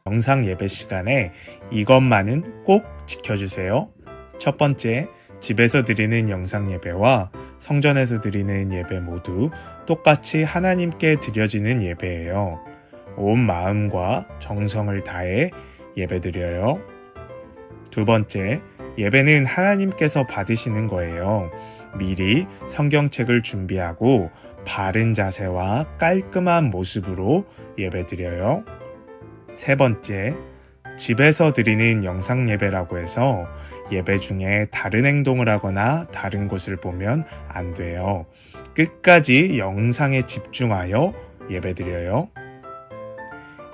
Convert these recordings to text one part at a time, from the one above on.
영상 예배 시간에 이것만은 꼭 지켜주세요. 첫 번째, 집에서 드리는 영상 예배와 성전에서 드리는 예배 모두 똑같이 하나님께 드려지는 예배예요. 온 마음과 정성을 다해 예배드려요. 두 번째, 예배는 하나님께서 받으시는 거예요. 미리 성경책을 준비하고 바른 자세와 깔끔한 모습으로 예배드려요. 세 번째, 집에서 드리는 영상 예배라고 해서 예배 중에 다른 행동을 하거나 다른 곳을 보면 안 돼요. 끝까지 영상에 집중하여 예배드려요.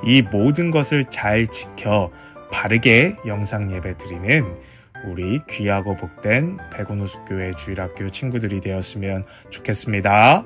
이 모든 것을 잘 지켜 바르게 영상 예배드리는 우리 귀하고 복된 백운호숫교회 주일학교 친구들이 되었으면 좋겠습니다.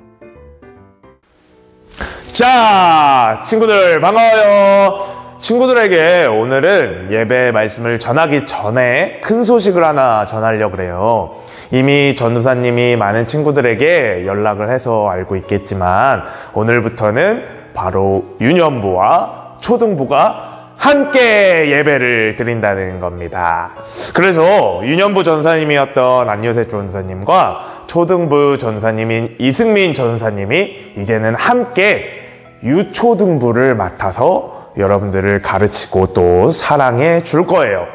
자, 친구들 반가워요. 친구들에게 오늘은 예배 말씀을 전하기 전에 큰 소식을 하나 전하려고 그래요. 이미 전도사님이 많은 친구들에게 연락을 해서 알고 있겠지만 오늘부터는 바로 유년부와 초등부가 함께 예배를 드린다는 겁니다. 그래서 유년부 전사님이었던 안요새 전사님과 초등부 전사님인 이승민 전사님이 이제는 함께 유초등부를 맡아서 여러분들을 가르치고 또 사랑해 줄 거예요.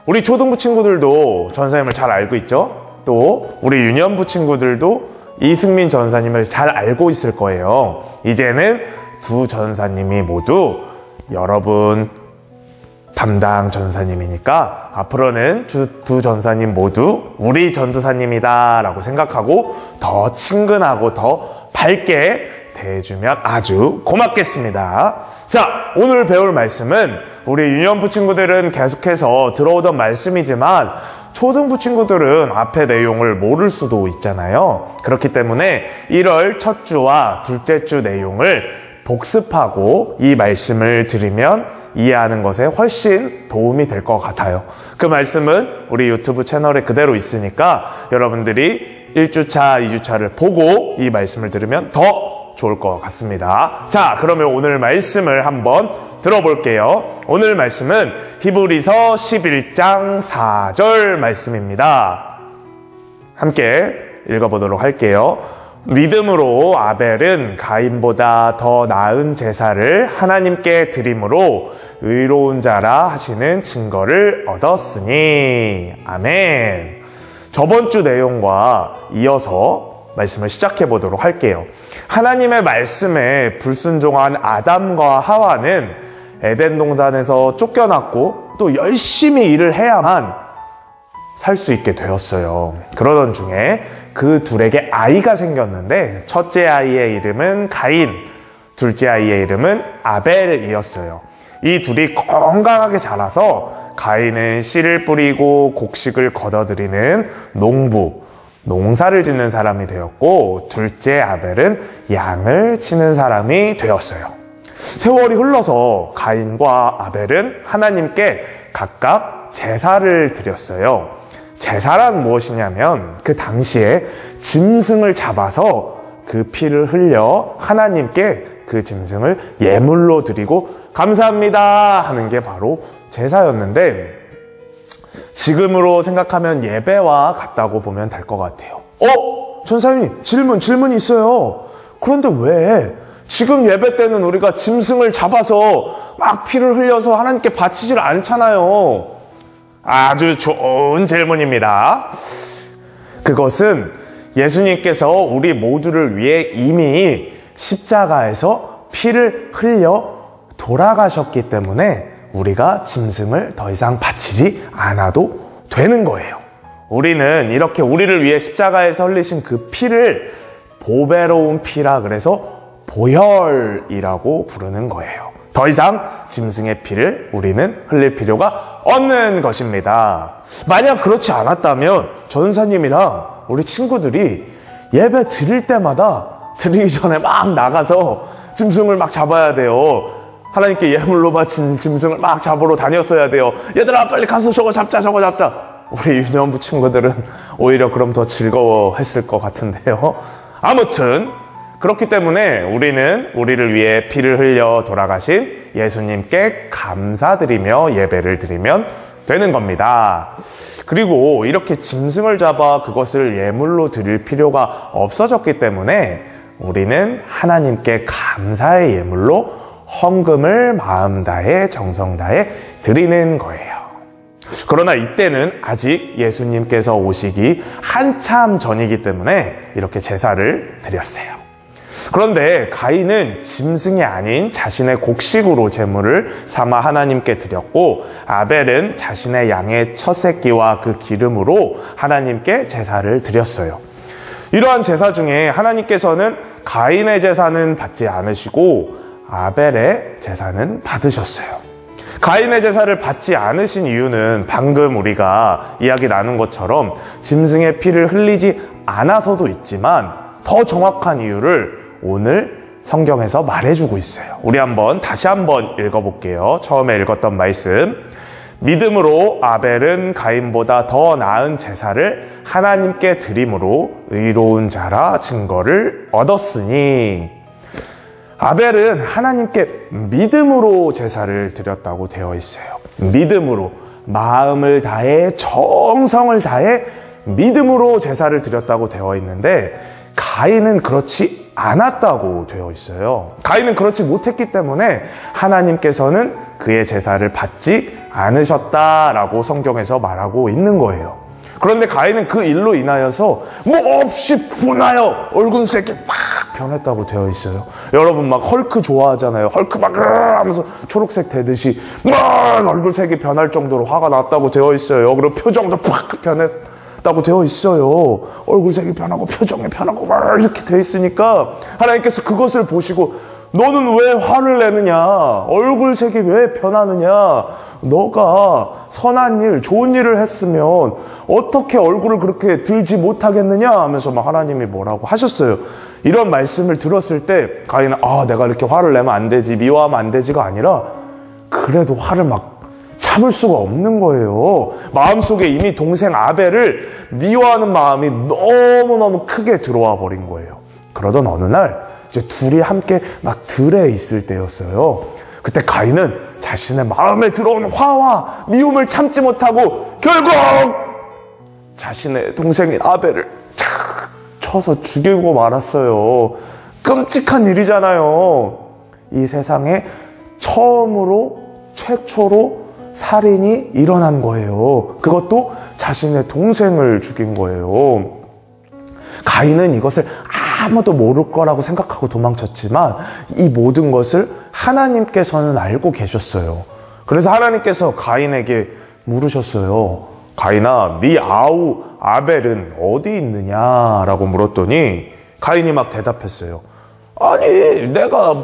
우리 초등부 친구들도 전사님을 잘 알고 있죠? 또 우리 유년부 친구들도 이승민 전사님을 잘 알고 있을 거예요. 이제는 두 전사님이 모두 여러분 담당 전사님이니까 앞으로는 두 전사님 모두 우리 전도사님이다 라고 생각하고 더 친근하고 더 밝게 대해주면 아주 고맙겠습니다. 자, 오늘 배울 말씀은 우리 유년부 친구들은 계속해서 들어오던 말씀이지만 초등부 친구들은 앞의 내용을 모를 수도 있잖아요. 그렇기 때문에 1월 첫 주와 둘째 주 내용을 복습하고 이 말씀을 들으면 이해하는 것에 훨씬 도움이 될 것 같아요. 그 말씀은 우리 유튜브 채널에 그대로 있으니까 여러분들이 1주차, 2주차를 보고 이 말씀을 들으면 더 좋을 것 같습니다. 자, 그러면 오늘 말씀을 한번 들어볼게요. 오늘 말씀은 히브리서 11장 4절 말씀입니다. 함께 읽어보도록 할게요. 믿음으로 아벨은 가인보다 더 나은 제사를 하나님께 드림으로 의로운 자라 하시는 증거를 얻었으니. 아멘. 저번 주 내용과 이어서 말씀을 시작해 보도록 할게요. 하나님의 말씀에 불순종한 아담과 하와는 에덴 동산에서 쫓겨났고 또 열심히 일을 해야만 살 수 있게 되었어요. 그러던 중에 그 둘에게 아이가 생겼는데 첫째 아이의 이름은 가인, 둘째 아이의 이름은 아벨이었어요. 이 둘이 건강하게 자라서 가인은 씨를 뿌리고 곡식을 걷어들이는 농사를 짓는 사람이 되었고 둘째 아벨은 양을 치는 사람이 되었어요. 세월이 흘러서 가인과 아벨은 하나님께 각각 제사를 드렸어요. 제사란 무엇이냐면 그 당시에 짐승을 잡아서 그 피를 흘려 하나님께 그 짐승을 예물로 드리고 감사합니다 하는 게 바로 제사였는데 지금으로 생각하면 예배와 같다고 보면 될 것 같아요. 전사님 질문이 있어요. 그런데 왜 지금 예배 때는 우리가 짐승을 잡아서 막 피를 흘려서 하나님께 바치질 않잖아요. 아주 좋은 질문입니다. 그것은 예수님께서 우리 모두를 위해 이미 십자가에서 피를 흘려 돌아가셨기 때문에 우리가 짐승을 더 이상 바치지 않아도 되는 거예요. 우리는 이렇게 우리를 위해 십자가에서 흘리신 그 피를 보배로운 피라 그래서 보혈이라고 부르는 거예요. 더 이상 짐승의 피를 우리는 흘릴 필요가 없는 것입니다. 만약 그렇지 않았다면 전사님이랑 우리 친구들이 예배 드릴 때마다 드리기 전에 막 나가서 짐승을 막 잡아야 돼요. 하나님께 예물로 바친 짐승을 막 잡으러 다녔어야 돼요. 얘들아 빨리 가서 저거 잡자. 우리 유년부 친구들은 오히려 그럼 더 즐거워했을 것 같은데요. 아무튼 그렇기 때문에 우리는 우리를 위해 피를 흘려 돌아가신 예수님께 감사드리며 예배를 드리면 되는 겁니다. 그리고 이렇게 짐승을 잡아 그것을 예물로 드릴 필요가 없어졌기 때문에 우리는 하나님께 감사의 예물로 헌금을 마음 다해 정성 다해 드리는 거예요. 그러나 이때는 아직 예수님께서 오시기 한참 전이기 때문에 이렇게 제사를 드렸어요. 그런데 가인은 짐승이 아닌 자신의 곡식으로 제물을 삼아 하나님께 드렸고, 아벨은 자신의 양의 첫 새끼와 그 기름으로 하나님께 제사를 드렸어요. 이러한 제사 중에 하나님께서는 가인의 제사는 받지 않으시고 아벨의 제사는 받으셨어요. 가인의 제사를 받지 않으신 이유는 방금 우리가 이야기 나눈 것처럼 짐승의 피를 흘리지 않아서도 있지만, 더 정확한 이유를 오늘 성경에서 말해주고 있어요. 우리 다시 한번 읽어볼게요. 처음에 읽었던 말씀. 믿음으로 아벨은 가인보다 더 나은 제사를 하나님께 드림으로 의로운 자라 증거를 얻었으니. 아벨은 하나님께 믿음으로 제사를 드렸다고 되어 있어요. 믿음으로, 마음을 다해 정성을 다해 믿음으로 제사를 드렸다고 되어 있는데, 가인은 그렇지 않았다고 되어 있어요. 가인은 그렇지 못했기 때문에 하나님께서는 그의 제사를 받지 않으셨다라고 성경에서 말하고 있는 거예요. 그런데 가인은 그 일로 인하여서 몹시 분하여 얼굴색이 막 변했다고 되어 있어요. 여러분 막 헐크 좋아하잖아요. 헐크 막 하면서 초록색 되듯이 막 얼굴색이 변할 정도로 화가 났다고 되어 있어요. 그리고 표정도 팍 변했다고 되어 있어요. 얼굴색이 변하고 표정이 변하고 막 이렇게 되어 있으니까 하나님께서 그것을 보시고 너는 왜 화를 내느냐? 얼굴색이 왜 변하느냐? 너가 선한 일, 좋은 일을 했으면 어떻게 얼굴을 그렇게 들지 못하겠느냐? 하면서 막 하나님이 뭐라고 하셨어요. 이런 말씀을 들었을 때 가인은 내가 이렇게 화를 내면 안 되지, 미워하면 안 되지가 아니라 그래도 화를 막 참을 수가 없는 거예요. 마음속에 이미 동생 아벨을 미워하는 마음이 너무너무 크게 들어와 버린 거예요. 그러던 어느 날 이제 둘이 함께 막 들에 있을 때였어요. 그때 가인은 자신의 마음에 들어온 화와 미움을 참지 못하고 결국 자신의 동생인 아벨을 착 쳐서 죽이고 말았어요. 끔찍한 일이잖아요. 이 세상에 최초로 살인이 일어난 거예요. 그것도 자신의 동생을 죽인 거예요. 가인은 이것을 아무도 모를 거라고 생각하고 도망쳤지만 이 모든 것을 하나님께서는 알고 계셨어요. 그래서 하나님께서 가인에게 물으셨어요. 가인아, 네 아우 아벨은 어디 있느냐라고 물었더니 가인이 막 대답했어요. 아니, 내가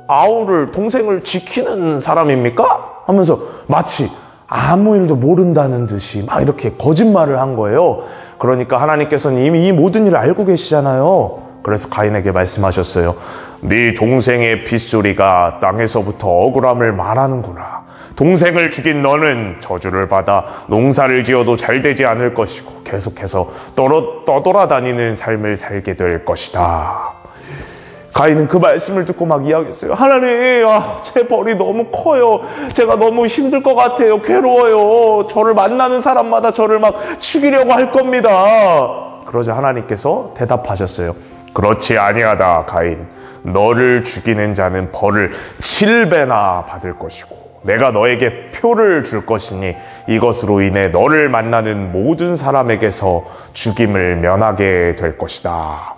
아우를, 동생을 지키는 사람입니까? 하면서 마치 아무 일도 모른다는 듯이 막 이렇게 거짓말을 한 거예요. 그러니까 하나님께서는 이미 이 모든 일을 알고 계시잖아요. 그래서 가인에게 말씀하셨어요. 네 동생의 빗소리가 땅에서부터 억울함을 말하는구나. 동생을 죽인 너는 저주를 받아 농사를 지어도 잘 되지 않을 것이고 계속해서 떠돌아다니는 삶을 살게 될 것이다. 가인은 그 말씀을 듣고 막 이야기했어요. 하나님, 제 벌이 너무 커요. 제가 너무 힘들 것 같아요. 괴로워요. 저를 만나는 사람마다 저를 막 죽이려고 할 겁니다. 그러자 하나님께서 대답하셨어요. 그렇지 아니하다, 가인. 너를 죽이는 자는 벌을 7배나 받을 것이고 내가 너에게 표를 줄 것이니 이것으로 인해 너를 만나는 모든 사람에게서 죽임을 면하게 될 것이다.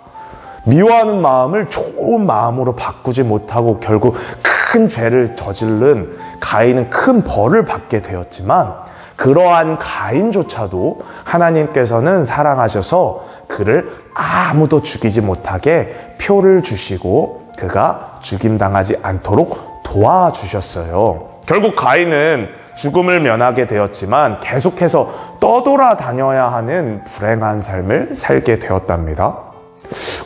미워하는 마음을 좋은 마음으로 바꾸지 못하고 결국 큰 죄를 저지른 가인은 큰 벌을 받게 되었지만, 그러한 가인조차도 하나님께서는 사랑하셔서 그를 아무도 죽이지 못하게 표를 주시고 그가 죽임당하지 않도록 도와주셨어요. 결국 가인은 죽음을 면하게 되었지만 계속해서 떠돌아다녀야 하는 불행한 삶을 살게 되었답니다.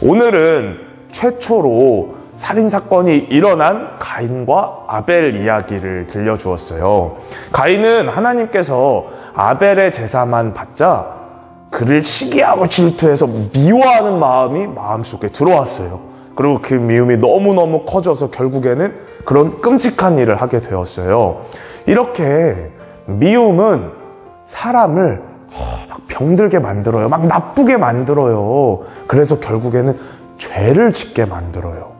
오늘은 최초로 살인사건이 일어난 가인과 아벨 이야기를 들려주었어요. 가인은 하나님께서 아벨의 제사만 받자 그를 시기하고 질투해서 미워하는 마음이 마음속에 들어왔어요. 그리고 그 미움이 너무너무 커져서 결국에는 그런 끔찍한 일을 하게 되었어요. 이렇게 미움은 사람을 막 병들게 만들어요. 막 나쁘게 만들어요. 그래서 결국에는 죄를 짓게 만들어요.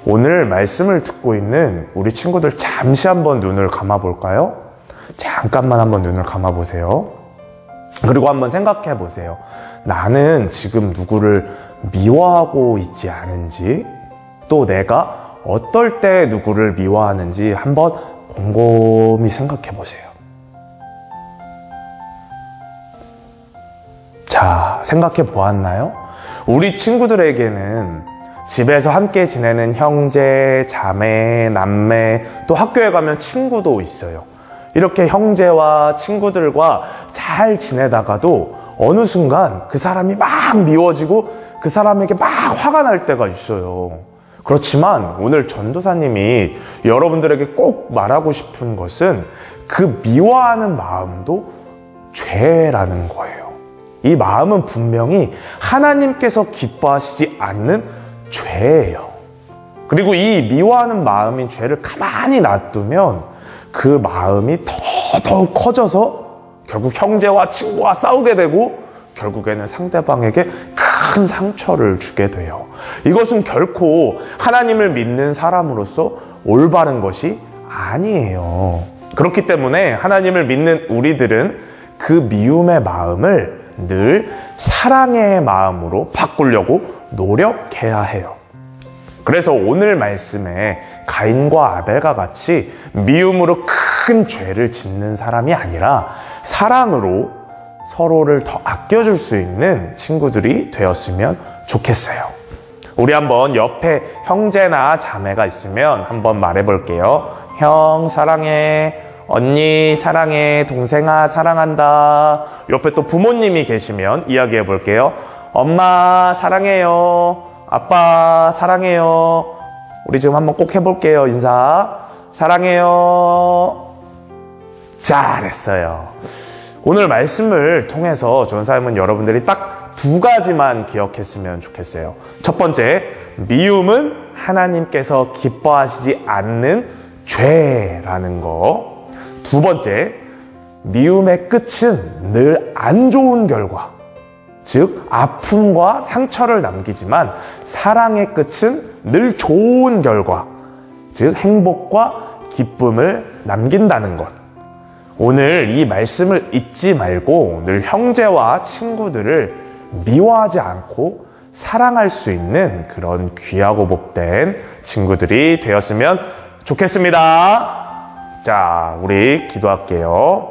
오늘 말씀을 듣고 있는 우리 친구들 잠시 한번 눈을 감아 볼까요? 잠깐만 한번 눈을 감아 보세요. 그리고 한번 생각해 보세요. 나는 지금 누구를 미워하고 있지 않은지, 또 내가 어떨 때 누구를 미워하는지 한번 곰곰이 생각해 보세요. 자, 생각해 보았나요? 우리 친구들에게는 집에서 함께 지내는 형제, 자매, 남매, 또 학교에 가면 친구도 있어요. 이렇게 형제와 친구들과 잘 지내다가도 어느 순간 그 사람이 막 미워지고 그 사람에게 막 화가 날 때가 있어요. 그렇지만 오늘 전도사님이 여러분들에게 꼭 말하고 싶은 것은 그 미워하는 마음도 죄라는 거예요. 이 마음은 분명히 하나님께서 기뻐하시지 않는 죄예요. 그리고 이 미워하는 마음인 죄를 가만히 놔두면 그 마음이 더더욱 커져서 결국 형제와 친구와 싸우게 되고 결국에는 상대방에게 큰 상처를 주게 돼요. 이것은 결코 하나님을 믿는 사람으로서 올바른 것이 아니에요. 그렇기 때문에 하나님을 믿는 우리들은 그 미움의 마음을 늘 사랑의 마음으로 바꾸려고 노력해야 해요. 그래서 오늘 말씀에 가인과 아벨과 같이 미움으로 큰 죄를 짓는 사람이 아니라 사랑으로 서로를 더 아껴줄 수 있는 친구들이 되었으면 좋겠어요. 우리 한번 옆에 형제나 자매가 있으면 한번 말해볼게요. 형 사랑해, 언니 사랑해, 동생아 사랑한다. 옆에 또 부모님이 계시면 이야기해 볼게요. 엄마 사랑해요, 아빠 사랑해요. 우리 지금 한번 꼭 해볼게요. 인사. 사랑해요. 잘했어요. 오늘 말씀을 통해서 전사님은 여러분들이 딱 두 가지만 기억했으면 좋겠어요. 첫 번째, 미움은 하나님께서 기뻐하시지 않는 죄라는 거. 두 번째, 미움의 끝은 늘 안 좋은 결과, 즉 아픔과 상처를 남기지만 사랑의 끝은 늘 좋은 결과, 즉 행복과 기쁨을 남긴다는 것. 오늘 이 말씀을 잊지 말고 늘 형제와 친구들을 미워하지 않고 사랑할 수 있는 그런 귀하고 복된 친구들이 되었으면 좋겠습니다. 자, 우리 기도할게요.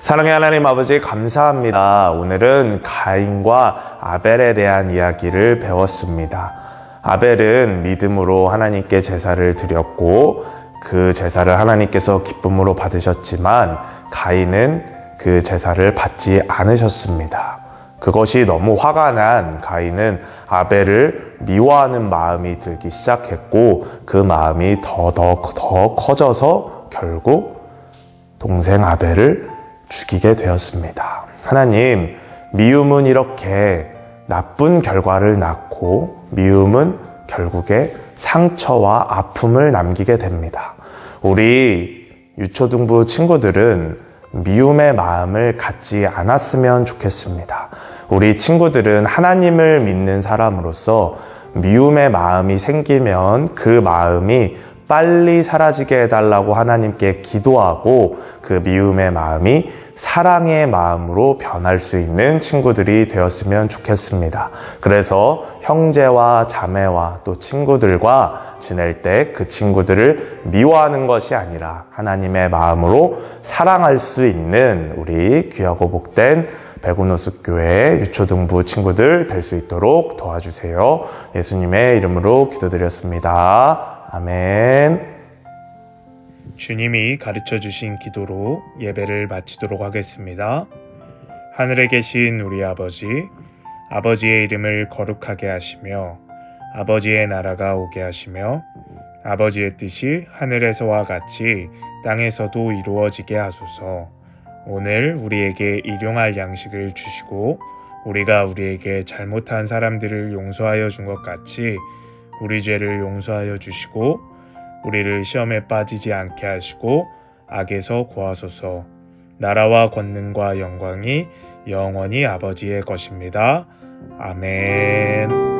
사랑의 하나님 아버지 감사합니다. 오늘은 가인과 아벨에 대한 이야기를 배웠습니다. 아벨은 믿음으로 하나님께 제사를 드렸고 그 제사를 하나님께서 기쁨으로 받으셨지만 가인은 그 제사를 받지 않으셨습니다. 그것이 너무 화가 난 가인은 아벨을 미워하는 마음이 들기 시작했고 그 마음이 더 커져서 결국 동생 아벨을 죽이게 되었습니다. 하나님, 미움은 이렇게 나쁜 결과를 낳고 미움은 결국에 상처와 아픔을 남기게 됩니다. 우리 유초등부 친구들은 미움의 마음을 갖지 않았으면 좋겠습니다. 우리 친구들은 하나님을 믿는 사람으로서 미움의 마음이 생기면 그 마음이 빨리 사라지게 해달라고 하나님께 기도하고 그 미움의 마음이 사랑의 마음으로 변할 수 있는 친구들이 되었으면 좋겠습니다. 그래서 형제와 자매와 또 친구들과 지낼 때 그 친구들을 미워하는 것이 아니라 하나님의 마음으로 사랑할 수 있는 우리 귀하고 복된 백운호숫교회 유초등부 친구들 될 수 있도록 도와주세요. 예수님의 이름으로 기도드렸습니다. 아멘. 주님이 가르쳐 주신 기도로 예배를 마치도록 하겠습니다. 하늘에 계신 우리 아버지, 아버지의 이름을 거룩하게 하시며 아버지의 나라가 오게 하시며 아버지의 뜻이 하늘에서와 같이 땅에서도 이루어지게 하소서. 오늘 우리에게 일용할 양식을 주시고 우리가 우리에게 잘못한 사람들을 용서하여 준 것 같이 우리 죄를 용서하여 주시고 우리를 시험에 빠지지 않게 하시고 악에서 구하소서. 나라와 권능과 영광이 영원히 아버지의 것입니다. 아멘.